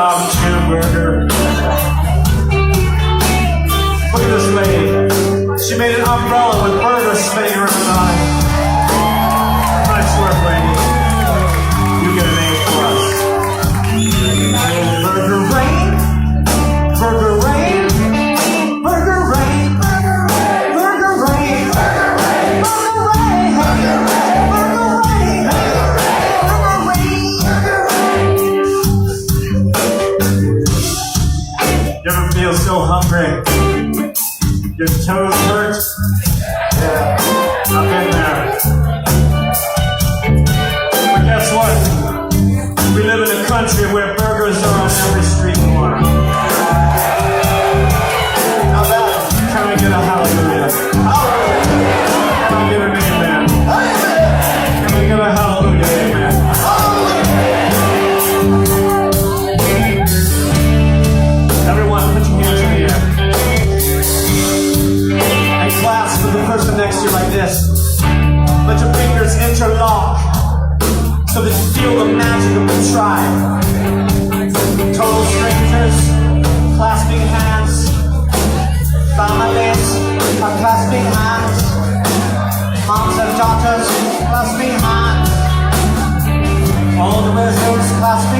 dog cheeseburger. Look at this lady. She made an umbrella with burger spinning around on it. Nice work, lady. You get an A for us. Burger rain, burger rain, burger rain, burger rain, burger rain, burger rain, burger rain, burger rain. You ever feel so hungry? Your toes hurt? Yeah, I've been there. But guess what? We live in a country where burgers are on every street corner. How about it? Can I get a hallelujah? Hallelujah! Can I get an amen? Amen! Can I get a hallelujah? Amen! Hallelujah! Everyone, put your hands in the air. And clasp with the person next to you like this. Let your fingers interlock so that you feel the magic of the tribe. Total strangers, clasping hands. Families are clasping hands. Moms and daughters, clasping hands. All the residents, clasping